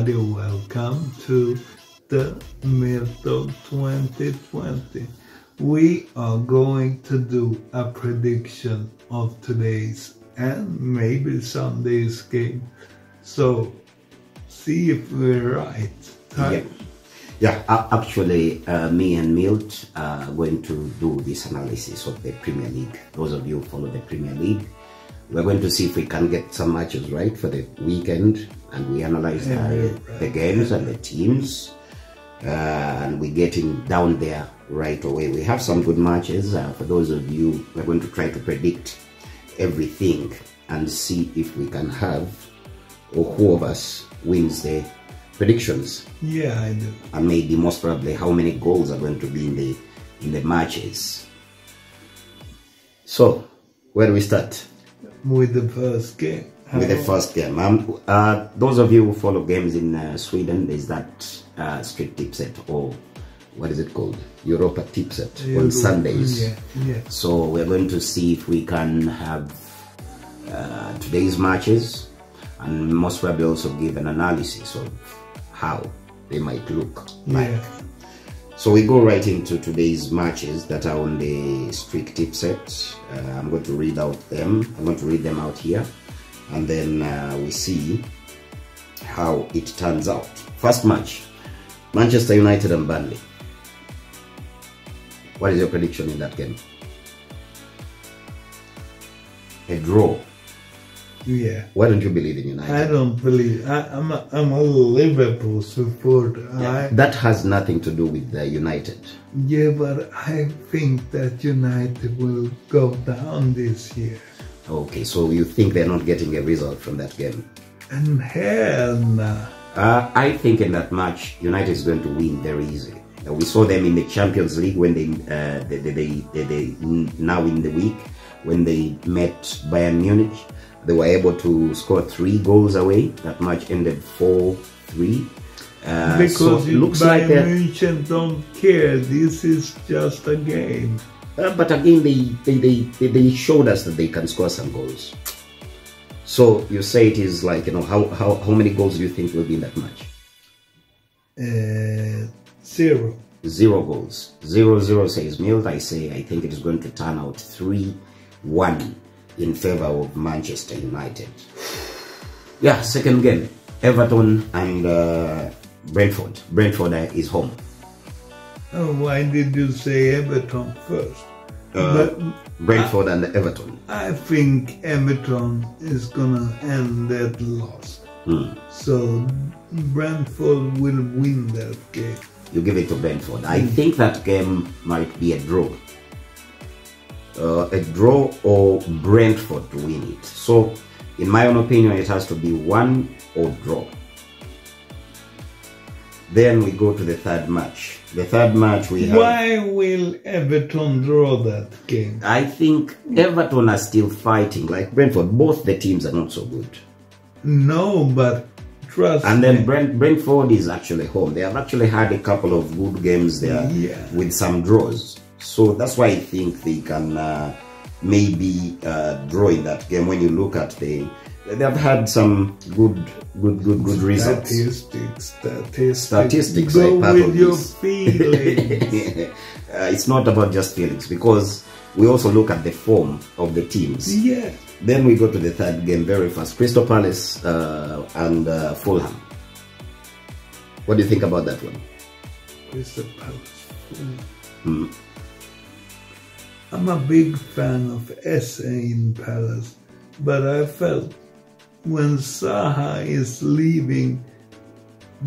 everybody, welcome to the Myth of 2020. We are going to do a prediction of today's and maybe Sunday's game. So, see if we're right. Yeah, actually, me and Milt are going to do this analysis of the Premier League. Those of you who follow the Premier League, we're going to see if we can get some matches right for the weekend, and we analyze the games and the teams, and we're getting down there right away. We have some good matches. For those of you, we're going to try to predict everything and see if we can have, or who of us wins the predictions. Yeah, I do. And maybe most probably how many goals are going to be in the matches. So, where do we start? With the first game. With the first game. Those of you who follow games in Sweden, there's that street tip set, or what is it called? Europa tip set on Sundays. Yeah. So we're going to see if we can have today's matches, and most probably also give an analysis of how they might look like. So we go right into today's matches that are on the streak tip set. I'm going to read out them. I'm going to read them out here, and then we see how it turns out. First match, Manchester United and Burnley. What is your prediction in that game? A draw. Yeah. Why don't you believe in United? I don't believe. I'm a Liverpool supporter. Yeah, that has nothing to do with United. Yeah, but I think that United will go down this year. Okay, so you think they're not getting a result from that game? And hell nah. I think in that match, United is going to win very easily. We saw them in the Champions League when they now in the week when they met Bayern Munich. They were able to score 3 goals away. That match ended 4-3. Because so it looks like Munich don't care. This is just a game. But again, they showed us that they can score some goals. So you say it is like, you know, how many goals do you think will be in that match? 0. 0 goals. 0-0 says Milt. I think it is going to turn out 3-1 in favor of Manchester United. Yeah, second game, Everton and Brentford. Brentford is home. Oh, why did you say Everton first? Brentford and Everton. I think Everton is gonna end that loss. So Brentford will win that game. You give it to Brentford. I think that game might be a draw. A draw or Brentford to win it. So, in my own opinion, it has to be 1 or draw. Then we go to the third match. The third match we have... Why will Everton draw that game? I think Everton are still fighting. Like Brentford, both the teams are not so good. No, but trust me. And then me. Brentford is actually home. They have actually had a couple of good games there with some draws. So that's why I think they can maybe draw in that game. When you look at they have had some good results. Statistics Go are part with of your this. feelings. It's not about just feelings, because we also look at the form of the teams. Yeah. Then we go to the third game very fast. Crystal Palace and Fulham. What do you think about that one? Crystal Palace. I'm a big fan of SA in Palace, but I felt when Zaha is leaving,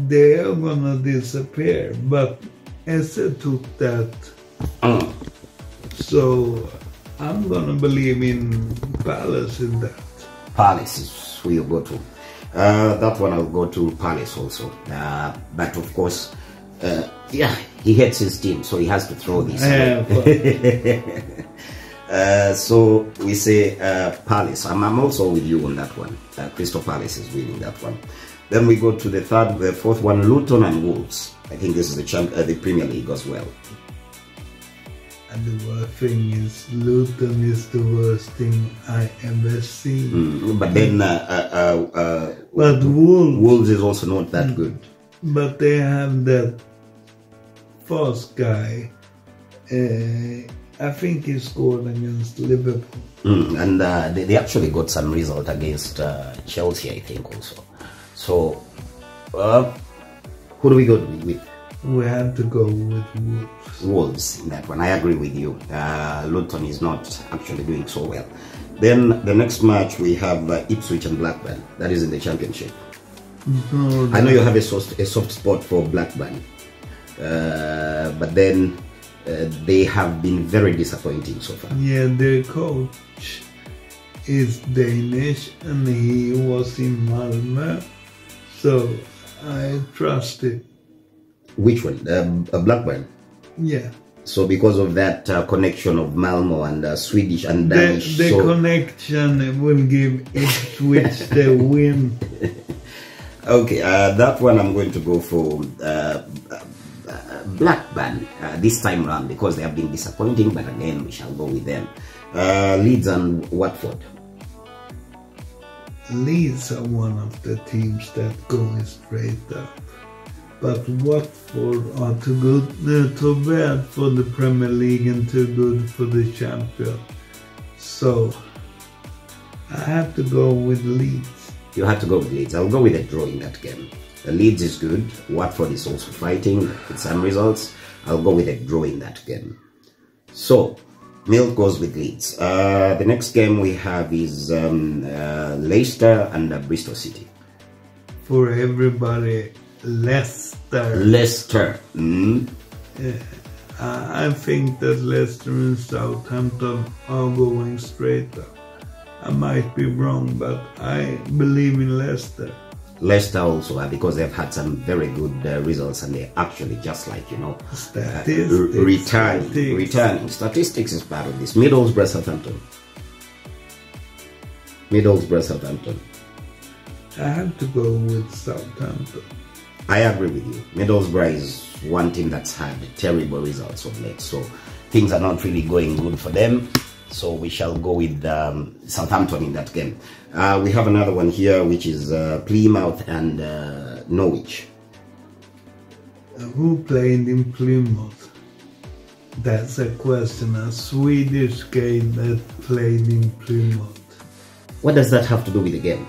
they are gonna disappear. But SA took that, so I'm gonna believe in Palace in that. Palace is who you go to. That one I'll go to Palace also. But of course, yeah, he hates his team, so he has to throw this. So we say Palace. I'm also with you on that one. Crystal Palace is winning that one. Then we go to the fourth one, Luton and Wolves. I think this is the Premier League as well. And the worst thing is Luton is the worst thing I ever seen. But then, but Wolves is also not that good. But they have that first guy. I think he scored against Liverpool. And they actually got some result against Chelsea, I think, also. So, who do we go with? We have to go with Wolves. Wolves in that one. I agree with you. Luton is not actually doing so well. Then the next match we have Ipswich and Blackburn. That is in the Championship. No, I know you have a soft spot for Blackburn, but then they have been very disappointing so far. Yeah, their coach is Danish and he was in Malmö, so I trust it. Which one? Blackburn? Yeah. So because of that connection of Malmo and Swedish and Danish, the connection will give Ipswich the win. Okay, that one I'm going to go for Blackburn this time round because they have been disappointing, but again we shall go with them. Leeds and Watford. Leeds are one of the teams that go straight up. But Watford are too good, too bad for the Premier League and too good for the champion. So I have to go with Leeds. You have to go with Leeds. I'll go with a draw in that game. Leeds is good. Watford is also fighting with some results. I'll go with a draw in that game. So Milk goes with Leeds. The next game we have is Leicester and Bristol City. For everybody, Leicester. Leicester. I think that Leicester and Southampton are going straight up. I might be wrong, but I believe in Leicester. Leicester also, because they've had some very good results and they're actually just like, you know, returning. Statistics is part of this. Middlesbrough, Southampton. Middlesbrough, Southampton. I have to go with Southampton. I agree with you. Middlesbrough is one team that's had terrible results of late, so things are not really going good for them. So we shall go with Southampton in that game. We have another one here, which is Plymouth and Norwich. Who played in Plymouth? That's a question. A Swedish game that played in Plymouth. What does that have to do with the game?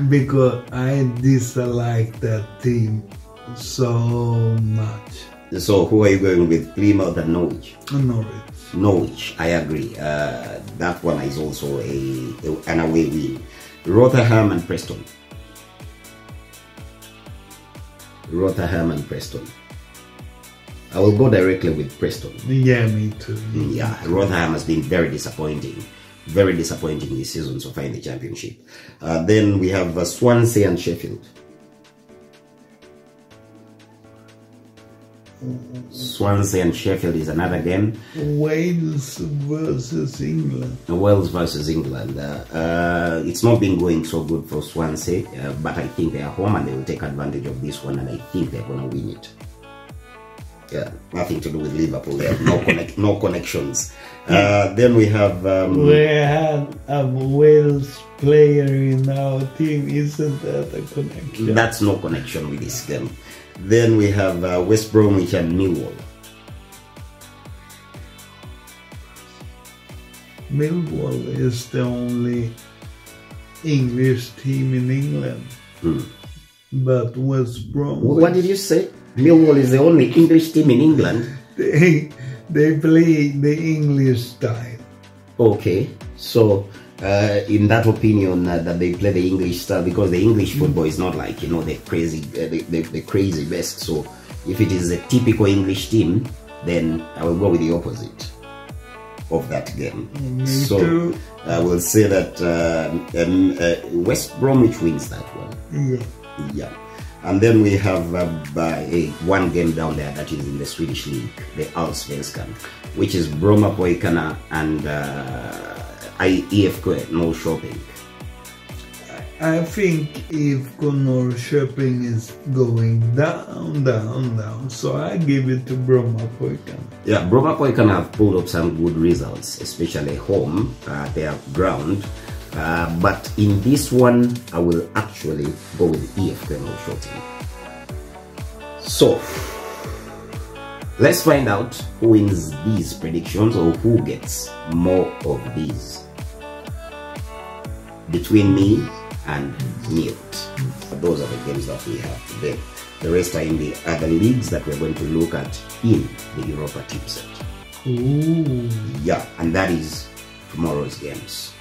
Because I dislike that team so much. So who are you going with, Plymouth and Norwich? Norwich. Norwich, I agree. That one is also an away win. Rotherham and Preston. Rotherham and Preston. I will go directly with Preston. Yeah, me too. Yeah, Rotherham has been very disappointing. Very disappointing this season so far in the Championship. Then we have Swansea and Sheffield. Swansea and Sheffield is another game. Wales versus England. Wales versus England. It's not been going so good for Swansea, but I think they are home and they will take advantage of this one, and I think they're going to win it. Yeah, nothing to do with Liverpool. They have no connections. Then we have... we had a Wales player in our team. Isn't that a connection? That's no connection with this game. Then we have West Bromwich and Millwall. Millwall is the only English team in England. But West Bromwich... What did you say? Millwall is the only English team in England? They play the English style. Okay, so in that opinion that they play the English style, because the English football is not like, you know, the crazy best. So if it is a typical English team, then I will go with the opposite of that game. So I will say that West Bromwich wins that one. Yeah. And then we have one game down there that is in the Swedish league, the Allsvenskan, which is Brommapojkarna and IFK Norrköping. I think if Norrköping is going down, so I give it to Brommapojkarna. Yeah, Brommapojkarna have pulled up some good results, especially home, their ground. But in this one, I will actually go with IFK Norrköping. So, let's find out who wins these predictions or who gets more of these between me and Milt. Those are the games that we have today. The rest are in the other leagues that we're going to look at in the Europa team set. Ooh. Yeah, and that is tomorrow's games.